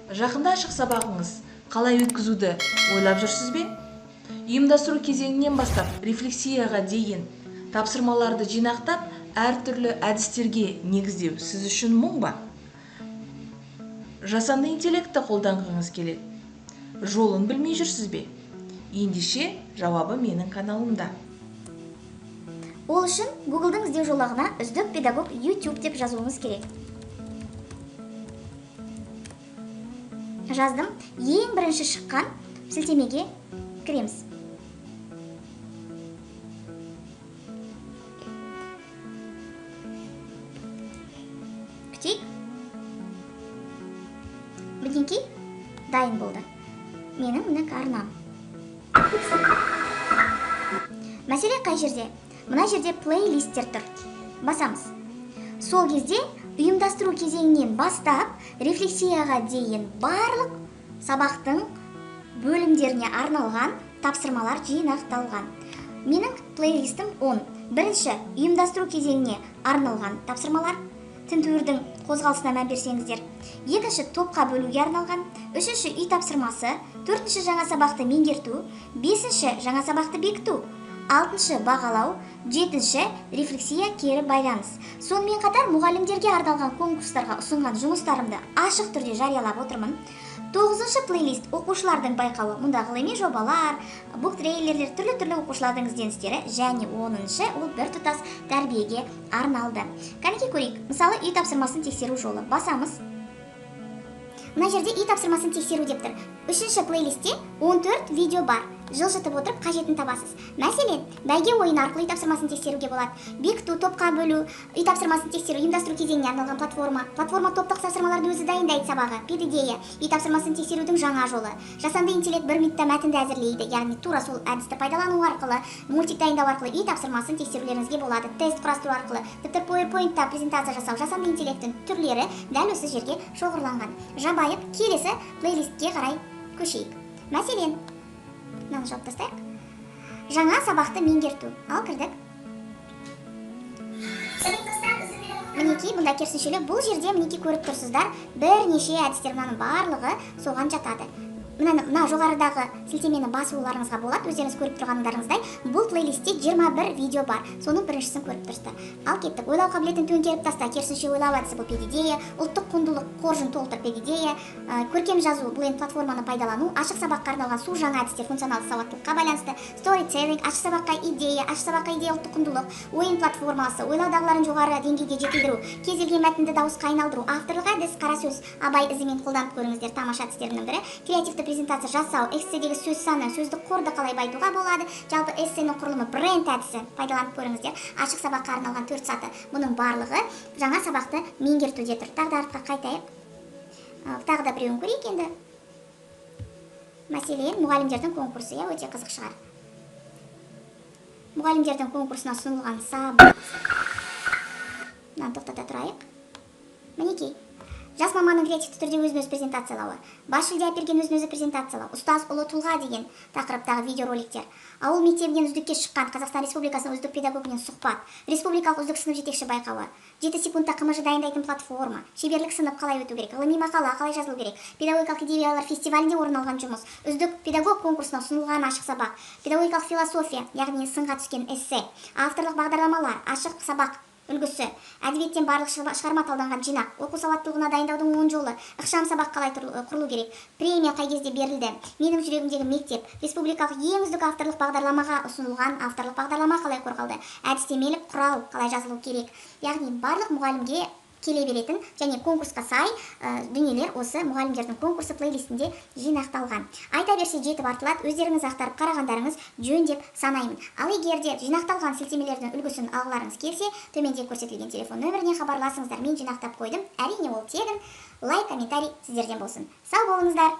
Жақында ашық сабағыңыз қалай өткізуді ойлап жүрсіз бе? Ұйымдастыру кезеңінен бастап рефлексияға дейін тапсырмаларды жинақтап, әртүрлі әдістерге негіздеу сіз үшін мұң ба? Жасанды интеллектті қолданғыңыз келеді. Жолын білмей жүрсіз бе? Ендеше жауабы менің каналымда. Ол үшін Google-дың іздеу жолағына үздік педагог YouTube деп жазуыңыз керек. Жаздым. Ең бірінші шыққан сілтемеге кіреміз. Күтейік. Мінекей дайын болды. Менің мына арнам. Мәселе қай жерде? Мына жерде плейлисттер тұр. Басамыз. Сол кезде ұйымдастыру кезеңінен бастап рефлексияға дейін барлық сабақтың бөлімдеріне арналған тапсырмалар жинақталған. Менің плейлистім 10. Бірінші ұйымдастыру кезеңіне арналған тапсырмалар, тінтуірдің қозғалысына мән берсеңіздер. Екінші топқа бөлуге арналған. Үшінші үй тапсырмасы. Төртінші жаңа сабақты меңгерту. Бесінші жаңа сабақты бекіту. Алтыншы бағалау. Жетінші рефлексия кері байланыс. Сонымен қатар мұғалімдерге арналған конкурстарға ұсынған жұмыстарымды ашық түрде жариялап отырмын. 9-шы плейлист оқушылардың байқауы. Мұнда ғылыми жобалар, буктрейлерлер, түрлі оқушылардың ізденістері, және 10-шы ол біртұтас тәрбиеге арналды. Қанекей көрейік. Мысалы, үй тапсырмасын тексеру жолы. Басамыз. Мына жерде үй тапсырмасын тексеру деп тұр. 3-ші плейлистте 14 видео бар. Жылжытып отырып қажетін табасыз. Мәселен, бәйге ойын арқылы үй тапсырмасын тексеруге болады. Бекіту, топқа бөлу, үй тапсырмасын тексеру, ұйымдастыру кезеңіне арналған платформа. Платформа топтық тапсырмаларды өзі дайындайды сабағы. Педагогия, үй тапсырмасын тексерудің жаңа жолы. Жасанды интеллект 1 минутта мәтінді әзірлейді, яғни тура сол әдісті пайдалану арқылы, мультик дайындау арқылы үй тапсырмасын тексерулеріңізге болады. Тест құрастыру арқылы, тіпті PowerPoint-та презентация жасау, жасанды интеллекттің түрлері дәл осы жерге шоғырланған. Жабайып, келесі плейлистке қарай көшейік. Мәселен, мынаны жауып тастайық. Жаңа сабақты меңгерту. Ал кірдік. Мінекей, бұнда керісіншелі. Бұл жерде мінекей көріп тұрсыздар. Бірнеше әдістер, мынаның барлығы соған жатады. Мына жоғарыдағы сілтемені басуларыңызға болады. Өздеріңіз көріп тұрғандарыңыздай, бұл плейлистте 21 видео бар. Соның біріншісін көріп тұрсыздар. Ал кеттік. Ойлау қабілетін төңкеріп таста. Керісінше ойлау әдісі бұл педагогия, ұлттық құндылық қоржын толтыр педагогия, көркем жазу бұл платформаны пайдалану, ашық сабаққа арналған су жаңа әдістер функционалды сауаттылыққа байланысты, storytelling, ашық сабаққа идея ұлттық құндылық, ойын платформасы, ойлаудағыларын жоғары деңгейге жетілдіру, кез келген мәтінді дауысқа айналдыру, авторлық әдіс, қара сөз, абай ізімен қолданып көріңіздер. Тамаша әдістерінің бірі. Креативті презентация жасау, эсседегі сөз саны, сөздік қорды қалай байытуға болады, жалпы эссенің құрылымы, бренд әдісі пайдаланып көріңіздер. Ашық сабаққа арналған 4 саты. Бұның барлығы жаңа сабақты меңгертуде тұр. Тағы да артқа қайтайық. Тағы да біреуін көрейік енді. Мәселен, мұғалімдердің конкурсы, өте қызық шығар. Мұғалімдердің конкурсына ұсынылған сабақ. Мынаны тоқтата тұрайық. Мінекей. Жас маманның креативті түрде өзін-өзі презентациялауы, бас жүлде әперген өзін-өзі презентациялау, ұстаз ұлы тұлға деген тақырыптағы видеороликтер, ауыл мектебінен үздікке шыққан Қазақстан Республикасының үздік педагогымен сұхбат, республикалық үздік сынып жетекші байқауы, 7 секундта қымыжы дайындайтын платформа, шеберлік сынып қалай өту керек, ғылыми мақала қалай жазылу керек, педагогикалық идеялар фестивалінде орын алған жұмыс, үздік педагог конкурсына ұсынылған ашық сабақ, педагогикалық философия, яғни сынға түскен эссе, авторлық бағдарламалар, ашық сабақ үлгісі, әдебиеттен барлық шығарма талданған жинақ, оқу сауаттылығына дайындаудың 10 жолы, ықшам сабақ қалай құрылу керек, премия қай кезде берілді, менің жүрегімдегі мектеп, республикалық ең үздік авторлық бағдарламаға ұсынылған авторлық бағдарлама қалай қорғалды, әдістемелік құрал қалай жазылу керек. Яғни барлық мұғалімге келе беретін және конкурсқа сай дүниелер осы мұғалімдердің конкурсы плейлистінде жинақталған. Айта берсе жетіп артылады, өздеріңіз ақтарып қарағандарыңыз жөн деп санаймын. Ал егер де жинақталған сілтемелердің үлгісін алғыларыңыз келсе, төменде көрсетілген телефон нөміріне хабарласыңыздар. Мен жинақтап қойдым. Әрине ол тегін. Лайк, комментарий сіздерден болсын. Сау болыңыздар.